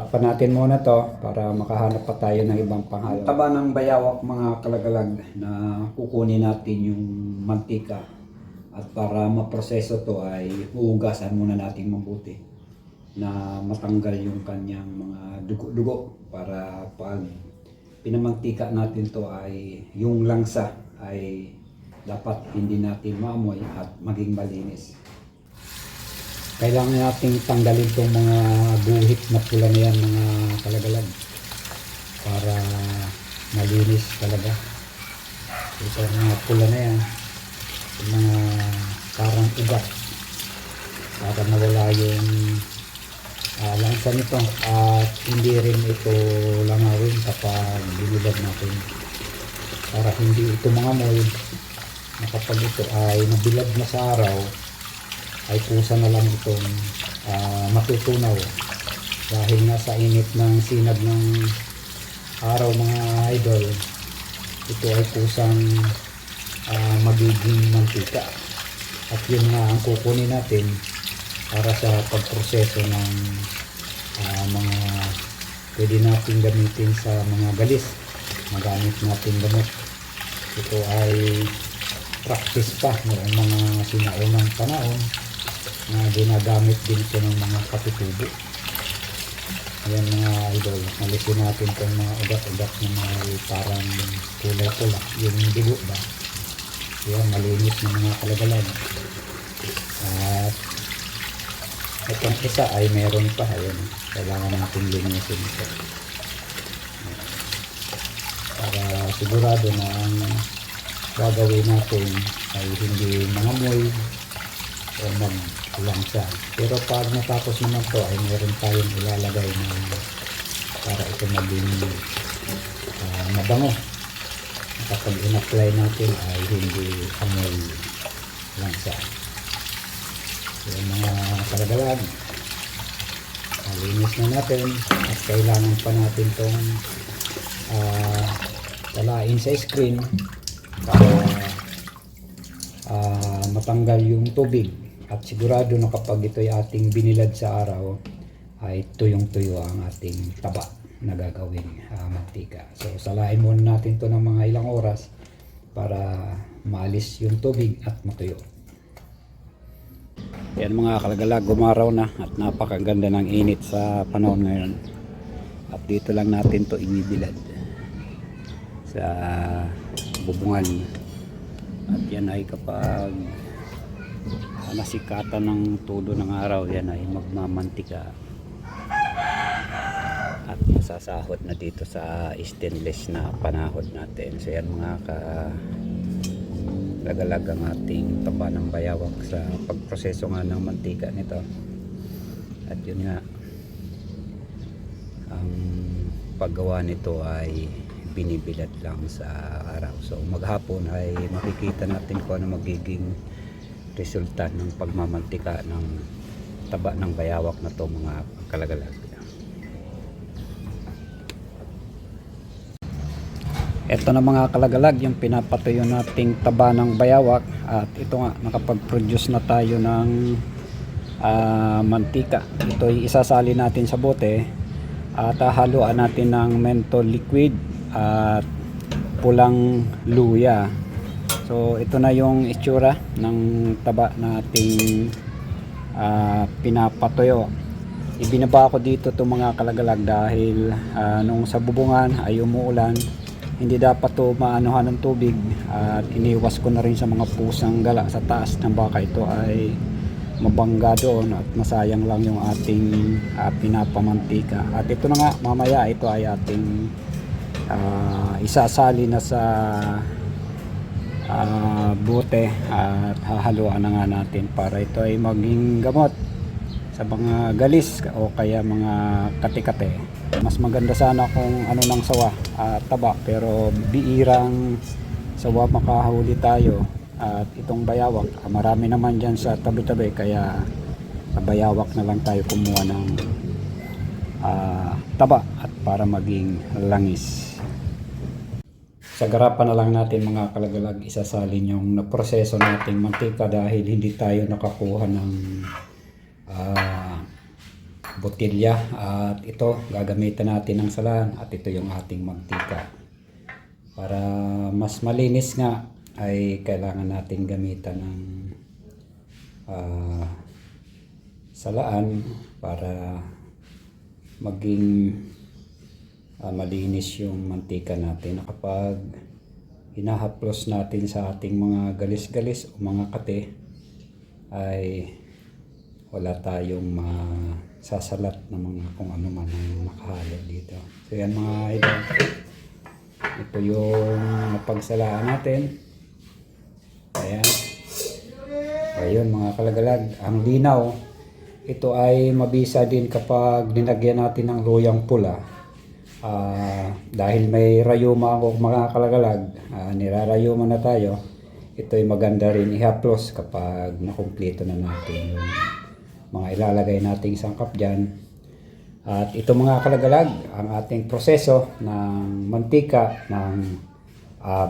Takpan natin muna to para makahanap pa tayo ng ibang panghalo. Taba ng bayawak mga kalagalag na kukunin natin yung mantika. At para maproseso to ay huhugasan muna natin mabuti na matanggal yung kanyang mga dugo-dugo para pag pinamantika natin to ay yung langsa ay dapat hindi natin maamoy at maging malinis. Kailangan nating tanggalin itong mga guhit na pula na yan mga kalagalag para malinis talaga. Ito mga pula na yan, yung mga parang ugat para nawala yung langsa nito at hindi rin ito langawin kapag binilad natin para hindi ito mangamoy na kapag ito ay nabilad na sa araw ay kusa na lang itong matutunaw dahil nasa init ng sinag ng araw mga idol. Ito ay kusang magiging mantika at yun nga ang kukunin natin para sa pagproseso ng mga pwede natin gamitin sa mga galis, magamit natin gamot. Ito ay practice pa noong mga sinaunang panahon na ginagamit din ito ng mga katutubo. Ayan mga idol, alisin natin itong mga ugat-ugat na mga parang kulay-pula, yung dugo ba. Ayan, malinis ng mga kalagalan. At itong isa ay meron pa. Ayan, kailangan natin linisin ito para sigurado na ang gagawin natin ay hindi mangamoy o magulangsa. Pero pag natapos naman to ay meron tayong ilalagay na para ito maging mabango. Kapag in-apply natin ay hindi amoy langsa. Yung mga kalagalag malinis na natin at kailangan pa natin itong talain sa screen para matanggal yung tubig at sigurado na kapag ito ay ating binilad sa araw ay tuyong-tuyo ang ating taba na gagawing mantika. So salain muna natin to ng mga ilang oras para maalis yung tubig at matuyo. Yan mga kalagalag, gumaraw na at napakaganda ng init sa panahon ngayon. At dito lang natin to inibilad sa bubungan. At yan ay kapag nasikatan ng todo ng araw, yan ay magmamantika at masasahod na dito sa stainless na panahod natin. So yan mga kalagalag ang ating taba ng bayawak sa pagproseso nga ng mantika nito. At yun nga, ang paggawa nito ay binibilad lang sa araw. So maghapon ay makikita natin kung ano magiging resulta ng pagmamantika ng taba ng bayawak na to mga kalagalag. Ito na mga kalagalag yung pinapatuyo nating taba ng bayawak at ito nga nakapag-produce na tayo ng mantika. Ito ay isasali natin sa bote at haluan natin ng menthol liquid at pulang luya. So ito na yung itsura ng taba na ating pinapatuyo. Ibinaba ko dito itong mga kalagalag dahil nung sa bubungan ay umuulan, hindi dapat to maanuhan ng tubig at iniwas ko na rin sa mga pusang gala sa taas ng baka ito ay mabangga doon at masayang lang yung ating pinapamantika. At ito na nga, mamaya ito ay ating isasali na sa bote at hahaluan na nga natin para ito ay maging gamot sa mga galis o kaya mga kate-kate. Mas maganda sana kung ano ng sawa at taba, pero biirang sawa makahuli tayo. At itong bayawak, marami naman dyan sa tabi-tabi, kaya sa bayawak na lang tayo kumuha ng taba at para maging langis. Sa garapan na lang natin mga kalagalag isasalin yung naproseso nating mantika dahil hindi tayo nakakuha ng botilya at ito gagamitan natin ng salan at ito yung ating mantika. Para mas malinis nga ay kailangan natin gamitan ng salaan para maging malinis yung mantika natin. Kapag hinahaplos natin sa ating mga galis-galis o mga kate ay wala tayong masasalat na mga kung ano man ang nakahalo dito. So yan mga idol, ito yung napagsalaan natin. Ayan. Ayun mga kalagalag, ang linaw. Ito ay mabisa din kapag linagyan natin ng luyang pula. Dahil may rayuma ako mga kalagalag, nirarayuma na tayo. Ito ay maganda rin ihaplos kapag nakumpleto na natin yung mga ilalagay nating sangkap dyan. At ito mga kalagalag, ang ating proseso ng mantika ng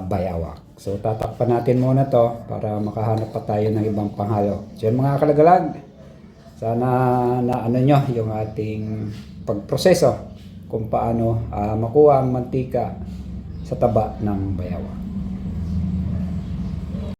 bayawak. So tatakpan natin muna to para makahanap pa tayo ng ibang panghalo. So yan mga kalagalag, sana na ano nyo yung ating pagproseso kung paano makuha ang mantika sa taba ng bayawak.